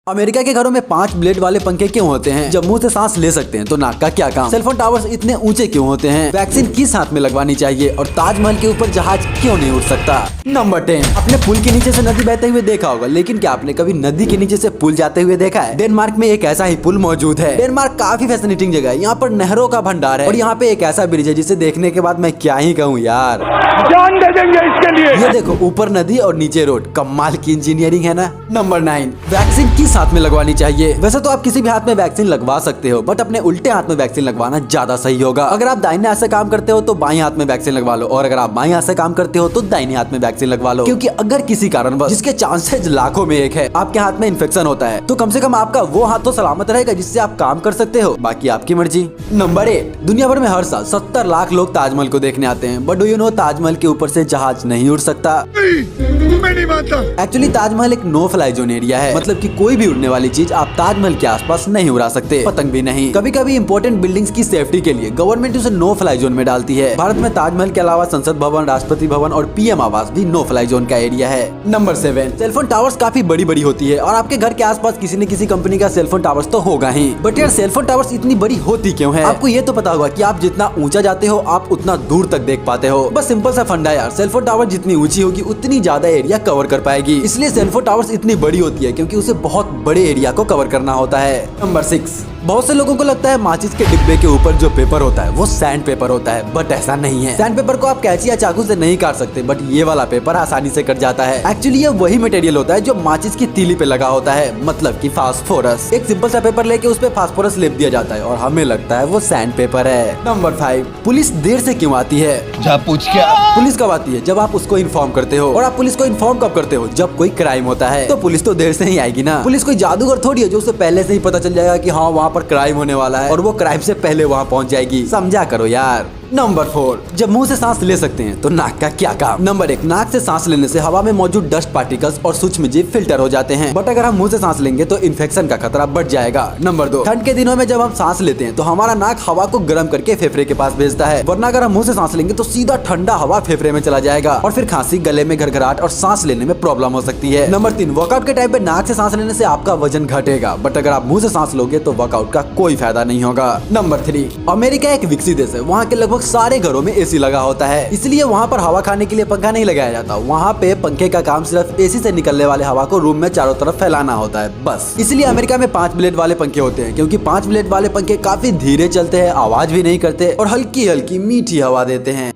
America के घरों में 5 ब्लेड वाले पंखे क्यों होते हैं? जब मुंह से सांस ले सकते हैं तो नाक का क्या काम? सेलफोन टावर्स इतने ऊंचे क्यों होते हैं? वैक्सीन किस हाथ में लगवानी चाहिए? और ताजमहल के ऊपर जहाज क्यों नहीं उड़ सकता? नंबर 10। अपने पुल के नीचे से नदी बहते हुए देखा होगा, लेकिन क्या आपने कभी नदी के नीचे से पुल जाते हुए देखा है? डेनमार्क में एक ऐसा ही पुल मौजूद है। डेनमार्क काफी फैसिनेटिंग जगह है, यहाँ पर नहरों का भंडार है और यहाँ पे एक ऐसा ब्रिज है जिसे देखने के बाद मैं क्या ही कहूँ यार, जान दे देंगे इसके लिए। ये देखो, ऊपर नदी और नीचे रोड, कमाल की इंजीनियरिंग है ना। नंबर 9। वैक्सीन किस हाथ में लगवानी चाहिए? वैसे तो आप किसी भी हाथ में वैक्सीन लगवा सकते हो, बट अपने उल्टे हाथ में वैक्सीन लगवाना ज्यादा सही होगा। अगर आप दाहिने हाथ से काम करते हो तो बाएं हाथ में वैक्सीन लगवा लो, और अगर आप बाएं हाथ से काम करते हो तो दाहिने हाथ में वैक्सीन लगवा लो। क्योंकि अगर किसी कारणवश, जिसके चांसेस लाखों में एक है, आपके हाथ में इन्फेक्शन होता है, तो कम से कम आपका वो हाथ तो सलामत रहेगा जिससे आप काम कर सकते हो, बाकी आपकी मर्जी। नंबर 8। दुनिया भर में हर साल 70 लाख लोग ताजमहल को देखने आते हैं, but do you know Taj Mahal के ऊपर से जहाज नहीं उड़ सकता? मैं नहीं मानता। एक्चुअली ताजमहल एक नो फ्लाई जोन एरिया है, मतलब कि कोई भी उड़ने वाली चीज आप ताजमहल के आसपास नहीं उड़ा सकते, पतंग भी नहीं। कभी कभी इंपॉर्टेंट बिल्डिंग्स की सेफ्टी के लिए गवर्नमेंट उसे नो फ्लाई जोन में डालती है। भारत में ताजमहल के अलावा संसद भवन, राष्ट्रपति भवन और पीएम आवास भी नो फ्लाई जोन का एरिया है। नंबर 7। सेलफोन टावर्स काफी बड़ी बड़ी होती है और आपके घर के आसपास किसी न किसी कंपनी का सेलफोन टावर्स तो होगा ही, बट यार सेलफोन टावर्स इतनी बड़ी होती क्यों है? आपको ये तो पता होगा कि आप जितना ऊंचा जाते हो आप उतना दूर तक देख पाते हो। बस सिंपल सा फंडा यार, सेलफोन टावर जितनी ऊंची होगी उतनी ज्यादा एरिया कवर कर पाएगी, इसलिए सेलफोन टावर्स इतनी बड़ी होती है क्योंकि उसे बहुत बड़े एरिया को कवर करना होता है। नंबर 6। बहुत से लोगों को लगता है माचिस के डिब्बे के ऊपर जो पेपर होता है वो सैंड पेपर होता है, बट ऐसा नहीं है। सैंड पेपर को आप कैंची या चाकू से नहीं काट सकते, बट ये वाला पेपर आसानी से कट जाता है। एक्चुअली ये वही मटेरियल होता है जो माचिस की तीली पे लगा होता है, मतलब कि फास्फोरस। एक सिंपल सा पेपर लेके उस पे फास्फोरस लेप दिया जाता है और हमें लगता है वो सैंड पेपर है। नंबर 5। पुलिस देर से क्यों आती है? जा पूछ क्या? पुलिस कब आती है? जब आप उसको इन्फॉर्म करते हो। और आप पुलिस को इन्फॉर्म कब करते हो? जब कोई क्राइम होता है, तो पुलिस तो देर से ही आएगी ना। पुलिस कोई जादूगर थोड़ी है जो उसे पहले से ही पता चल जाएगा कि हाँ वहाँ पर क्राइम होने वाला है और वो क्राइम से पहले वहाँ पहुँच जाएगी। समझा करो यार। नंबर 4। जब मुंह से सांस ले सकते हैं तो नाक का क्या काम? नंबर 1। नाक से सांस लेने से हवा में मौजूद डस्ट पार्टिकल्स और सूक्ष्म जीव फिल्टर हो जाते हैं, बट अगर हम मुंह से सांस लेंगे तो इन्फेक्शन का खतरा बढ़ जाएगा। नंबर 2। ठंड के दिनों में जब हम सांस लेते हैं तो हमारा नाक हवा को गर्म करके फेफड़े के पास भेजता है, वरना अगर हम मुंह से सांस लेंगे तो सीधा ठंडा हवा फेफड़े में चला जाएगा और फिर खांसी, गले में घरघराहट और सांस लेने में प्रॉब्लम हो सकती है। नंबर 3। वर्कआउट के टाइम पे नाक से सांस लेने से आपका वजन घटेगा, बट अगर आप मुंह से सांस लोगे तो वर्कआउट का कोई फायदा नहीं होगा। नंबर 3। अमेरिका एक विकसित देश है, वहाँ के लगभग सारे घरों में एसी लगा होता है, इसलिए वहाँ पर हवा खाने के लिए पंखा नहीं लगाया जाता। वहाँ पे पंखे का काम सिर्फ एसी से निकलने वाले हवा को रूम में चारों तरफ फैलाना होता है, बस। इसलिए अमेरिका में 5 ब्लेड वाले पंखे होते हैं, क्योंकि 5 ब्लेड वाले पंखे काफी धीरे चलते हैं, आवाज भी नहीं करते और हल्की हल्की मीठी हवा देते हैं।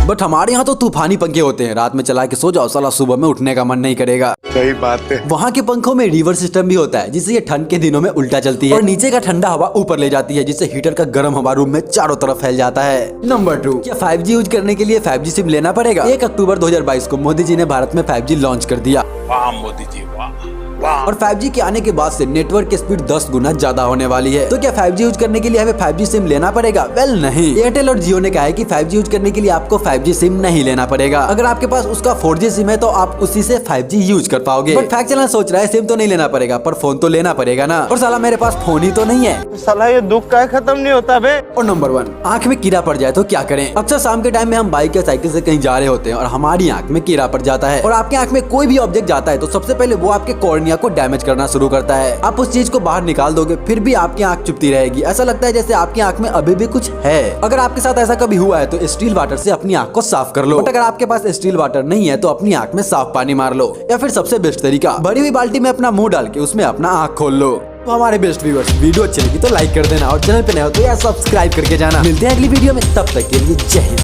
बट हमारे यहाँ तो तूफानी पंखे होते हैं, रात में चला के सो जाओ, साला सुबह में उठने का मन नहीं करेगा। सही बात है। वहाँ के पंखों में रिवर्स सिस्टम भी होता है, जिससे ये ठंड के दिनों में उल्टा चलती है और नीचे का ठंडा हवा ऊपर ले जाती है, जिससे हीटर का गर्म हवा रूम में चारों तरफ फैल जाता है। नंबर 2। क्या 5G यूज करने के लिए 5G सिम लेना पड़ेगा? 1 अक्टूबर 2022 को मोदी जी ने भारत में 5G लॉन्च कर दिया। वाह मोदी जी, वाह। और 5G के आने के बाद से नेटवर्क की स्पीड 10 गुना ज्यादा होने वाली है। तो क्या 5G यूज करने के लिए हमें 5G सिम लेना पड़ेगा? वेल नहीं। एयरटेल और जियो ने कहा है कि 5G यूज करने के लिए आपको 5G सिम नहीं लेना पड़ेगा। अगर आपके पास उसका 4G सिम है तो आप उसी से 5G यूज कर पाओगे। बट फैक्ट चैनल सोच रहा है सिम तो नहीं लेना पड़ेगा, पर फोन तो लेना पड़ेगा ना। और साला मेरे पास फोन ही तो नहीं है। साला ये दुख का खत्म नहीं होता बे। और नंबर 1। आँख में कीड़ा पड़ जाए तो क्या करें? अक्सर शाम के टाइम में हम बाइक या साइकिल से कहीं जा रहे होते हैं और हमारी आँख में कीड़ा पड़ जाता है, और आपकी आँख में कोई भी ऑब्जेक्ट जाता है तो सबसे पहले वो आपके कॉर्निया को डैमेज करना शुरू करता है। आप उस चीज को बाहर निकाल दोगे, फिर भी आपकी आंख चुभती रहेगी। ऐसा लगता है जैसे आपकी आंख में अभी भी कुछ है। अगर आपके साथ ऐसा कभी हुआ है तो स्टील वाटर से अपनी आंख को साफ कर लो, बट अगर आपके पास स्टील वाटर नहीं है तो अपनी आंख में साफ पानी मार लो, या फिर सबसे बेस्ट तरीका, भरी हुई बाल्टी में अपना मुंह डाल के उसमें अपना आंख खोल लो। तो हमारे बेस्ट व्यूअर्स, वीडियो अच्छी लगी तो लाइक कर देना और चैनल पे नए हो तो यार सब्सक्राइब करके जाना। मिलते हैं अगली वीडियो में, तब तक के लिए जय हिंद।